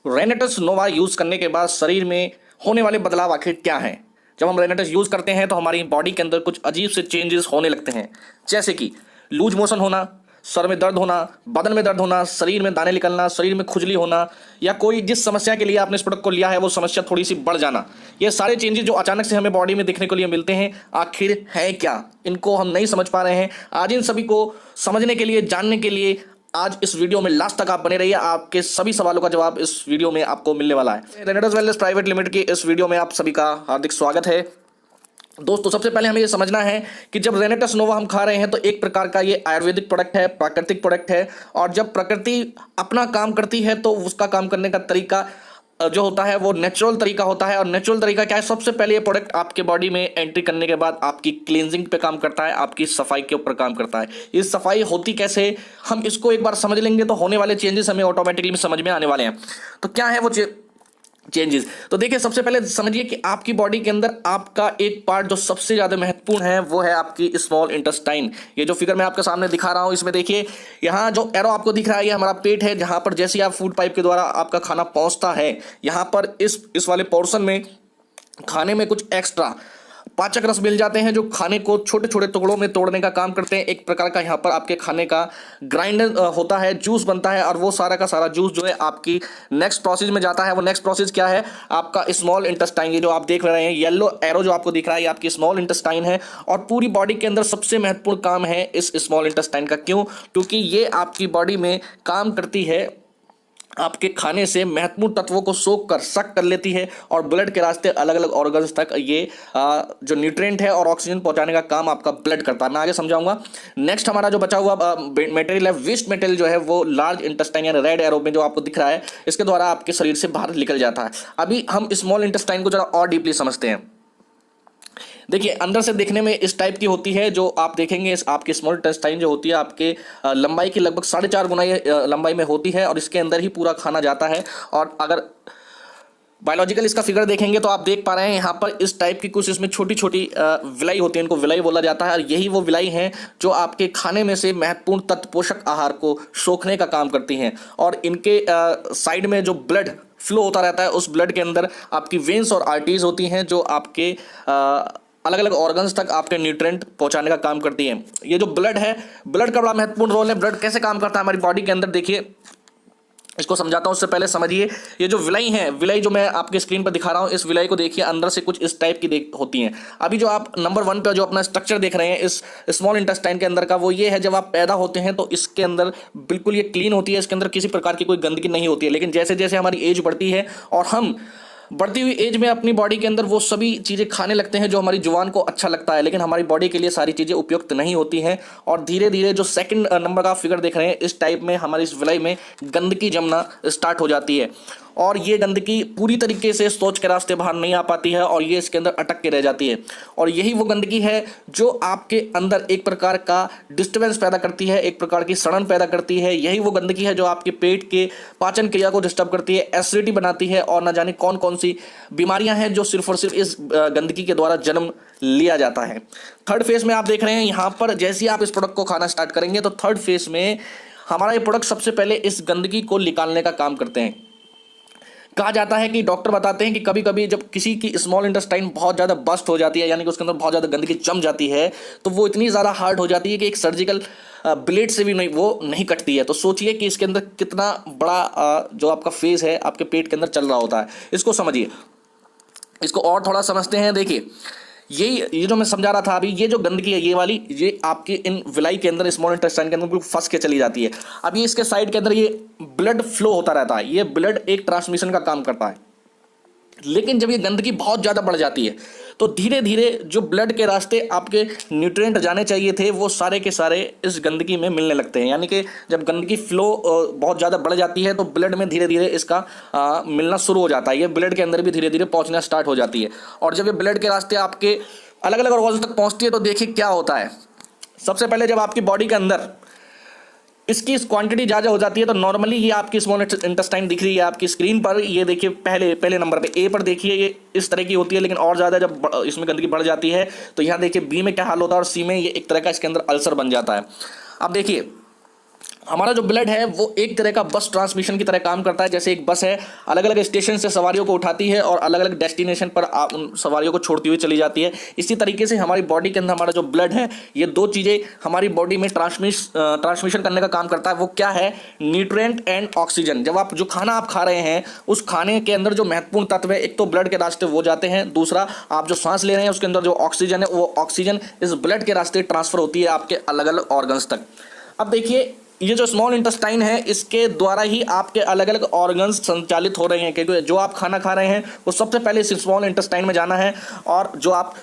रेनेटस नोवा use करने के बाद शरीर में होने वाले बदलाव आखिर क्या हैं। जब हम रेनेटस यूज करते हैं तो हमारी बॉडी के अंदर कुछ अजीब से चेंजेस होने लगते हैं, जैसे कि लूज मोशन होना, सर में दर्द होना, बदन में दर्द होना, शरीर में दाने निकलना, शरीर में खुजली होना, या कोई जिस समस्या के लिए आपने इस प्रोडक्ट को लिया है वो समस्या थोड़ी सी बढ़ जाना। ये सारे चेंजेस जो अचानक से हमें बॉडी में देखने को लिए मिलते हैं, आखिर है क्या, इनको हम नहीं समझ पा रहे हैं। आज इन सभी को समझने के लिए, जानने के लिए आज इस वीडियो में लास्ट तक आप बने रहिए। आपके सभी सवालों का जवाब इस वीडियो में आपको मिलने वाला है। रेनेटस वेलनेस प्राइवेट लिमिटेड की इस वीडियो में आप सभी का हार्दिक स्वागत है। दोस्तों, सबसे पहले हमें ये समझना है कि जब रेनेटस नोवा हम खा रहे हैं तो एक प्रकार का ये आयुर्वेदिक प्रोडक्ट है, प्राकृतिक प्रोडक्ट है। और जब प्रकृति अपना काम करती है तो उसका काम करने का तरीका जो होता है वो नेचुरल तरीका होता है। और नेचुरल तरीका क्या है? सबसे पहले ये प्रोडक्ट आपके बॉडी में एंट्री करने के बाद आपकी क्लींजिंग पे काम करता है, आपकी सफाई के ऊपर काम करता है। ये सफाई होती कैसे, हम इसको एक बार समझ लेंगे तो होने वाले चेंजेस हमें ऑटोमेटिकली समझ में आने वाले हैं। तो क्या है वो चेंजेस? तो देखिए, सबसे पहले समझिए कि आपकी बॉडी के अंदर आपका एक पार्ट जो सबसे ज्यादा महत्वपूर्ण है वो है आपकी स्मॉल इंटेस्टाइन। ये जो फिगर मैं आपके सामने दिखा रहा हूं, इसमें देखिए यहाँ जो एरो आपको दिख रहा है ये हमारा पेट है, जहां पर जैसे आप फूड पाइप के द्वारा आपका खाना पहुंचता है, यहां पर इस वाले पोर्शन में खाने में कुछ एक्स्ट्रा पाचक रस मिल जाते हैं जो खाने को छोटे छोटे टुकड़ों में तोड़ने का काम करते हैं। एक प्रकार का यहाँ पर आपके खाने का ग्राइंडर होता है, जूस बनता है, और वो सारा का सारा जूस जो है आपकी नेक्स्ट प्रोसेस में जाता है। वो नेक्स्ट प्रोसेस क्या है? आपका स्मॉल इंटेस्टाइन। ये जो आप देख रहे हैं येलो एरो जो आपको दिख रहा है, ये आपकी स्मॉल इंटेस्टाइन है। और पूरी बॉडी के अंदर सबसे महत्वपूर्ण काम है इस स्मॉल इंटेस्टाइन का। क्यों? क्योंकि ये आपकी बॉडी में काम करती है, आपके खाने से महत्वपूर्ण तत्वों को सोख कर सक कर लेती है और ब्लड के रास्ते अलग अलग ऑर्गन्स तक ये जो न्यूट्रिएंट है और ऑक्सीजन पहुंचाने का काम आपका ब्लड करता है। मैं आगे समझाऊंगा। नेक्स्ट हमारा जो बचा हुआ मटेरियल है, वेस्ट मटेरियल जो है वो लार्ज इंटेस्टाइन या रेड एरो में जो आपको दिख रहा है, इसके द्वारा आपके शरीर से बाहर निकल जाता है। अभी हम स्मॉल इंटेस्टाइन को जरा और डीपली समझते हैं। देखिए, अंदर से देखने में इस टाइप की होती है। जो आप देखेंगे इस आपकी स्मॉल इंटेस्टाइन जो होती है आपके लंबाई की लगभग 4.5 गुना ये लंबाई में होती है और इसके अंदर ही पूरा खाना जाता है। और अगर बायोलॉजिकल इसका फिगर देखेंगे तो आप देख पा रहे हैं यहाँ पर इस टाइप की कुछ इसमें छोटी छोटी विलाई होती है, इनको विलाई बोला जाता है। और यही वो विलाई हैं जो आपके खाने में से महत्वपूर्ण तत्व पोषक आहार को सोखने का काम करती हैं। और इनके साइड में जो ब्लड फ्लो होता रहता है, उस ब्लड के अंदर आपकी वेन्स और आर्टरीज होती हैं जो आपके अलग अलग ऑर्गन्स तक आपके न्यूट्रिएंट पहुंचाने का काम करती हैं। ये जो ब्लड है, ब्लड का बड़ा महत्वपूर्ण रोल है। ब्लड कैसे काम करता है हमारी बॉडी के अंदर, देखिए इसको समझाता हूं। उससे पहले समझिए, ये जो विलाई है, विलाई जो मैं आपके स्क्रीन पर दिखा रहा हूं, इस विलाई को देखिए, अंदर से कुछ इस टाइप की होती हैं। अभी जो आप नंबर 1 पे जो अपना स्ट्रक्चर देख रहे हैं इस स्मॉल इंटेस्टाइन के अंदर का, वो ये है, जब आप पैदा होते हैं तो इसके अंदर बिल्कुल ये क्लीन होती है, इसके अंदर किसी प्रकार की कोई गंदगी नहीं होती है। लेकिन जैसे जैसे हमारी एज बढ़ती है और हम बढ़ती हुई एज में अपनी बॉडी के अंदर वो सभी चीज़ें खाने लगते हैं जो हमारी जुबान को अच्छा लगता है, लेकिन हमारी बॉडी के लिए सारी चीज़ें उपयुक्त नहीं होती हैं। और धीरे धीरे जो सेकंड नंबर का फिगर देख रहे हैं, इस टाइप में हमारी इस विलाई में गंदगी जमना स्टार्ट हो जाती है। और ये गंदगी पूरी तरीके से सोच के रास्ते बाहर नहीं आ पाती है और ये इसके अंदर अटक के रह जाती है। और यही वो गंदगी है जो आपके अंदर एक प्रकार का डिस्टर्बेंस पैदा करती है, एक प्रकार की सड़न पैदा करती है। यही वो गंदगी है जो आपके पेट के पाचन क्रिया को डिस्टर्ब करती है, एसिडिटी बनाती है, और न जाने कौन कौन सी बीमारियां हैं जो सिर्फ और सिर्फ इस गंदगी के द्वारा जन्म लिया जाता है। थर्ड फेज में आप देख रहे हैं यहाँ पर, जैसे ही आप इस प्रोडक्ट को खाना स्टार्ट करेंगे तो थर्ड फेज में हमारा ये प्रोडक्ट सबसे पहले इस गंदगी को निकालने का काम करते हैं। कहा जाता है कि डॉक्टर बताते हैं कि कभी कभी जब किसी की स्मॉल इंटेस्टाइन बहुत ज़्यादा बस्ट हो जाती है, यानी कि उसके अंदर बहुत ज़्यादा गंदगी जम जाती है, तो वो इतनी ज़्यादा हार्ड हो जाती है कि एक सर्जिकल ब्लेड से भी नहीं कटती है। तो सोचिए कि इसके अंदर कितना बड़ा जो आपका फेज है आपके पेट के अंदर चल रहा होता है। इसको समझिए, इसको और थोड़ा समझते हैं। देखिए, ये जो मैं समझा रहा था अभी, ये जो गंदगी है ये वाली, ये आपके इन विलाई के अंदर, स्मॉल इंटेस्टाइन के अंदर बिल्कुल फंस के चली जाती है। अब ये इसके साइड के अंदर ये ब्लड फ्लो होता रहता है, ये ब्लड एक ट्रांसमिशन का काम करता है। लेकिन जब ये गंदगी बहुत ज़्यादा बढ़ जाती है तो धीरे धीरे जो ब्लड के रास्ते आपके न्यूट्रिएंट जाने चाहिए थे वो सारे के सारे इस गंदगी में मिलने लगते हैं। यानी कि जब गंदगी फ्लो बहुत ज़्यादा बढ़ जाती है तो ब्लड में धीरे धीरे इसका मिलना शुरू हो जाता है। ये ब्लड के अंदर भी धीरे धीरे पहुंचना स्टार्ट हो जाती है। और जब ये ब्लड के रास्ते आपके अलग अलग ऑर्गन्स तक पहुंचती है तो देखिए क्या होता है। सबसे पहले जब आपकी बॉडी के अंदर इसकी क्वांटिटी ज़्यादा हो जाती है तो नॉर्मली ये आपकी स्मॉल इंटेस्टाइन दिख रही है आपकी स्क्रीन पर, ये देखिए पहले नंबर पे ए पर देखिए ये इस तरह की होती है। लेकिन और ज़्यादा जब इसमें गंदगी बढ़ जाती है तो यहाँ देखिए बी में क्या हाल होता है और सी में ये एक तरह का इसके अंदर अल्सर बन जाता है। अब देखिए हमारा जो ब्लड है वो एक तरह का बस ट्रांसमिशन की तरह काम करता है। जैसे एक बस है, अलग अलग स्टेशन से सवारियों को उठाती है और अलग अलग डेस्टिनेशन पर उन सवारियों को छोड़ती हुई चली जाती है। इसी तरीके से हमारी बॉडी के अंदर हमारा जो ब्लड है, ये दो चीज़ें हमारी बॉडी में ट्रांसमिशन करने का काम करता है। वो क्या है? Nutrient and oxygen. जब आप जो खाना आप खा रहे हैं, उस खाने के अंदर जो महत्वपूर्ण तत्व है, एक तो ब्लड के रास्ते वो जाते हैं, दूसरा आप जो सांस ले रहे हैं उसके अंदर जो ऑक्सीजन है, वो ऑक्सीजन इस ब्लड के रास्ते ट्रांसफर होती है आपके अलग अलग ऑर्गन्स तक। अब देखिए, ये जो स्मॉल इंटेस्टाइन है, इसके द्वारा ही आपके अलग अलग ऑर्गन्स संचालित हो रहे हैं, क्योंकि जो आप खाना खा रहे हैं वो सबसे पहले इस स्मॉल इंटेस्टाइन में जाना है, और जो आप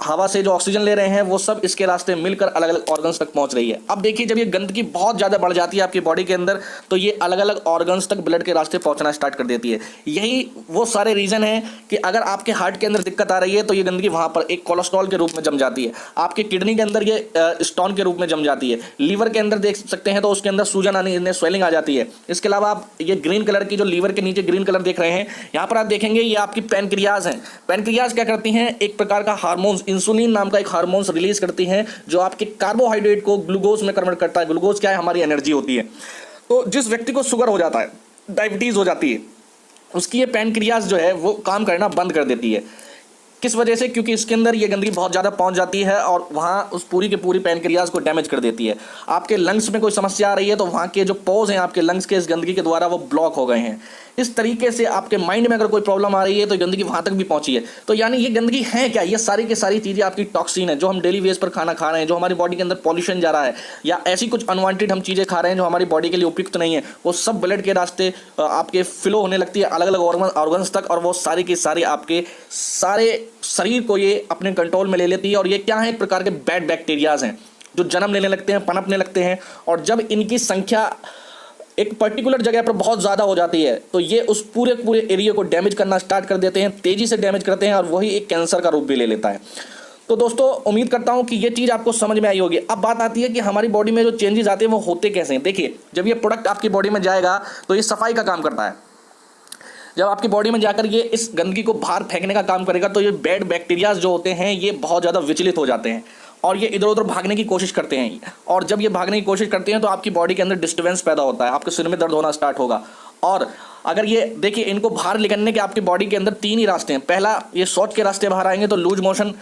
हवा से जो ऑक्सीजन ले रहे हैं वो सब इसके रास्ते मिलकर अलग अलग ऑर्गन्स तक पहुंच रही है। अब देखिए, जब ये गंदगी बहुत ज़्यादा बढ़ जाती है आपकी बॉडी के अंदर, तो ये अलग अलग ऑर्गन्स तक ब्लड के रास्ते पहुँचना स्टार्ट कर देती है। यही वो सारे रीज़न है कि अगर आपके हार्ट के अंदर दिक्कत आ रही है तो ये गंदगी वहाँ पर एक कोलेस्ट्रॉल के रूप में जम जाती है, आपके किडनी के अंदर ये स्टोन के रूप में जम जाती है, लीवर के अंदर देख सकते हैं तो उसके अंदर सूजन आने स्वेलिंग आ जाती है। इसके अलावा आप ये ग्रीन कलर की जो लीवर के नीचे ग्रीन कलर देख रहे हैं, यहाँ पर आप देखेंगे ये आपकी पैनक्रियाज हैं। पैनक्रियाज क्या करती हैं? एक प्रकार का हार्मोन्स, इंसुलिन नाम का एक हार्मोन्स रिलीज करती हैं, जो आपके कार्बोहाइड्रेट को ग्लूकोज में कन्वर्ट करता है। ग्लूकोज क्या है? हमारी एनर्जी होती है। तो जिस व्यक्ति को शुगर हो जाता है, डायबिटीज हो जाती है, उसकी ये पैनक्रियाज जो है वो काम करना बंद कर देती है। किस वजह से? क्योंकि इसके अंदर ये गंदगी बहुत ज़्यादा पहुंच जाती है और वहाँ उस पूरी के पूरी पैनक्रियाज को डैमेज कर देती है। आपके लंग्स में कोई समस्या आ रही है तो वहाँ के जो पोज हैं आपके लंग्स के, इस गंदगी के द्वारा वो ब्लॉक हो गए हैं। इस तरीके से आपके माइंड में अगर कोई प्रॉब्लम आ रही है तो गंदगी वहाँ तक भी पहुँची है। तो यानी ये गंदगी है क्या? ये सारी की सारी चीज़ें आपकी टॉक्सिन है, जो हम डेली बेस पर खाना खा रहे हैं, जो हमारी बॉडी के अंदर पॉल्यूशन जा रहा है, या ऐसी कुछ अनवांटेड हम चीज़ें खा रहे हैं जो हमारी बॉडी के लिए उपयुक्त नहीं है, वो सब ब्लड के रास्ते आपके फ्लो होने लगती है अलग अलग ऑर्गन्स तक, और वो सारी की सारी आपके सारे शरीर को ये अपने कंट्रोल में ले लेती है। और ये क्या है? एक प्रकार के बैड बैक्टीरियाज हैं जो जन्म लेने लगते हैं, पनपने लगते हैं, और जब इनकी संख्या एक पर्टिकुलर जगह पर बहुत ज़्यादा हो जाती है तो ये उस पूरे एरिया को डैमेज करना स्टार्ट कर देते हैं, तेज़ी से डैमेज करते हैं, और वही एक कैंसर का रूप भी ले लेता है। तो दोस्तों, उम्मीद करता हूं कि ये चीज़ आपको समझ में आई होगी। अब बात आती है कि हमारी बॉडी में जो चेंजेस आते हैं वो होते कैसे हैं। देखिए, जब ये प्रोडक्ट आपकी बॉडी में जाएगा तो ये सफाई का काम करता है। जब आपकी बॉडी में जाकर ये इस गंदगी को बाहर फेंकने का काम करेगा तो ये बैड बैक्टीरियाज जो होते हैं ये बहुत ज़्यादा विचलित हो जाते हैं और ये इधर उधर भागने की कोशिश करते हैं। और जब ये भागने की कोशिश करते हैं तो आपकी बॉडी के अंदर डिस्टर्बेंस पैदा होता है, आपके सिर में दर्द होना स्टार्ट होगा। और अगर ये देखिए, इनको बाहर निकलने के आपकी बॉडी के अंदर तीन ही रास्ते हैं। पहला, ये शौच के रास्ते बाहर आएंगे तो लूज मोशन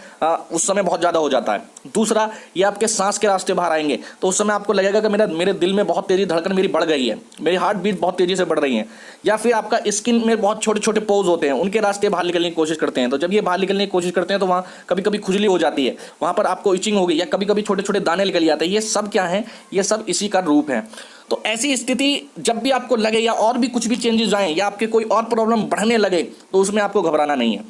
उस समय बहुत ज़्यादा हो जाता है। दूसरा, ये आपके सांस के रास्ते बाहर आएंगे तो उस समय आपको लगेगा कि मेरे दिल में बहुत तेज़ी धड़कन मेरी बढ़ गई है, मेरी हार्ट बीट बहुत तेज़ी से बढ़ रही है। या फिर आपका स्किन में बहुत छोटे छोटे पोज होते हैं, उनके रास्ते बाहर निकलने की कोशिश करते हैं। तो जब ये बाहर निकलने की कोशिश करते हैं तो वहाँ कभी कभी खुजली हो जाती है, वहाँ पर आपको इचिंग होगी, या कभी कभी छोटे छोटे दाने निकल जाते हैं। ये सब क्या है? ये सब इसी का रूप है। तो ऐसी स्थिति जब भी आपको लगे या और भी कुछ भी चेंजेस आए या आपके कोई और प्रॉब्लम बढ़ने लगे तो उसमें आपको घबराना नहीं है।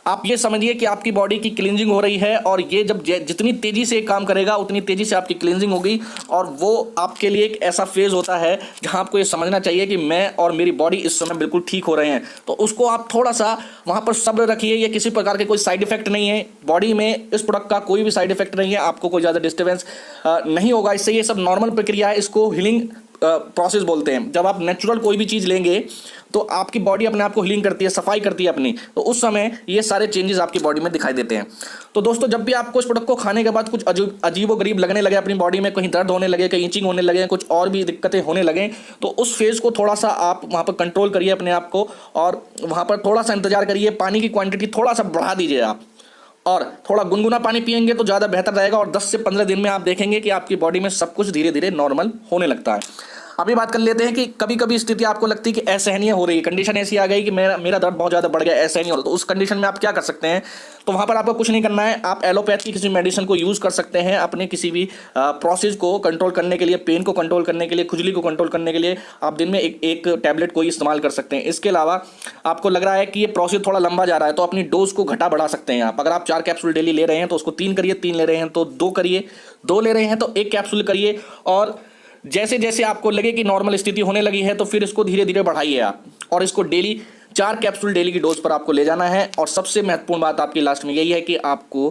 आप ये समझिए कि आपकी बॉडी की क्लींजिंग हो रही है, और ये जब जितनी तेज़ी से काम करेगा उतनी तेज़ी से आपकी क्लींजिंग होगी, और वो आपके लिए एक ऐसा फेज़ होता है जहां आपको ये समझना चाहिए कि मैं और मेरी बॉडी इस समय बिल्कुल ठीक हो रहे हैं। तो उसको आप थोड़ा सा वहाँ पर सब्र रखिए। ये किसी प्रकार के कोई साइड इफेक्ट नहीं है, बॉडी में इस प्रोडक्ट का कोई भी साइड इफेक्ट नहीं है, आपको कोई ज़्यादा डिस्टर्बेंस नहीं होगा इससे। ये सब नॉर्मल प्रक्रिया है, इसको हीलिंग प्रोसेस बोलते हैं। जब आप नेचुरल कोई भी चीज़ लेंगे तो आपकी बॉडी अपने आप को हीलिंग करती है, सफाई करती है अपनी, तो उस समय ये सारे चेंजेस आपकी बॉडी में दिखाई देते हैं। तो दोस्तों, जब भी आपको इस प्रोडक्ट को खाने के बाद कुछ अजीब व गरीब लगने लगे अपनी बॉडी में, कहीं दर्द होने लगे, कहीं इचिंग होने लगे, कुछ और भी दिक्कतें होने लगे, तो उस फेज़ को थोड़ा सा आप वहाँ पर कंट्रोल करिए अपने आप को, और वहाँ पर थोड़ा सा इंतजार करिए। पानी की क्वांटिटी थोड़ा सा बढ़ा दीजिए आप, और थोड़ा गुनगुना पानी पिएंगे तो ज़्यादा बेहतर रहेगा। और 10 से 15 दिन में आप देखेंगे कि आपकी बॉडी में सब कुछ धीरे धीरे नॉर्मल होने लगता है। अभी बात कर लेते हैं कि कभी कभी स्थिति आपको लगती है कि असहनीय हो रही है, कंडीशन ऐसी आ गई कि मेरा दर्द बहुत ज़्यादा बढ़ गया, असहनीय हो रहा है, तो उस कंडीशन में आप क्या कर सकते हैं? तो वहाँ पर आपको कुछ नहीं करना है, आप एलोपैथ की किसी मेडिसिन को यूज़ कर सकते हैं अपने किसी भी प्रोसेस को कंट्रोल करने के लिए, पेन को कंट्रोल करने के लिए, खुजली को कंट्रोल करने के लिए आप दिन में एक टैबलेट को इस्तेमाल कर सकते हैं। इसके अलावा आपको लग रहा है कि ये प्रोसेस थोड़ा लंबा जा रहा है तो अपनी डोज को घटा बढ़ा सकते हैं आप। अगर आप 4 कैप्सूल डेली ले रहे हैं तो उसको 3 करिए, 3 ले रहे हैं तो 2 करिए, 2 ले रहे हैं तो 1 कैप्सूल करिए, और जैसे जैसे आपको लगे कि नॉर्मल स्थिति होने लगी है तो फिर इसको धीरे धीरे बढ़ाइए आप, और इसको डेली 4 कैप्सूल डेली की डोज पर आपको ले जाना है। और सबसे महत्वपूर्ण बात आपकी लास्ट में यही है कि आपको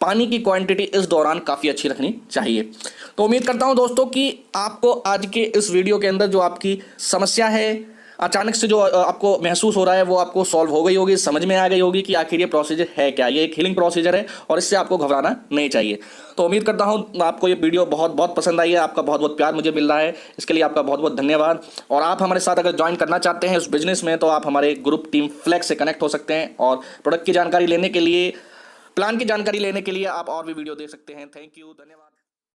पानी की क्वांटिटी इस दौरान काफ़ी अच्छी रखनी चाहिए। तो उम्मीद करता हूं दोस्तों कि आपको आज के इस वीडियो के अंदर जो आपकी समस्या है अचानक से जो आपको महसूस हो रहा है वो आपको सॉल्व हो गई होगी, समझ में आ गई होगी कि आखिर ये प्रोसीजर है क्या। ये एक हीलिंग प्रोसीजर है और इससे आपको घबराना नहीं चाहिए। तो उम्मीद करता हूँ आपको ये वीडियो बहुत बहुत पसंद आई है। आपका बहुत बहुत प्यार मुझे मिल रहा है, इसके लिए आपका बहुत बहुत धन्यवाद। और आप हमारे साथ अगर ज्वाइन करना चाहते हैं उस बिजनेस में, तो आप हमारे ग्रुप टीम फ्लेक्स से कनेक्ट हो सकते हैं। और प्रोडक्ट की जानकारी लेने के लिए, प्लान की जानकारी लेने के लिए आप और भी वीडियो देख सकते हैं। थैंक यू, धन्यवाद।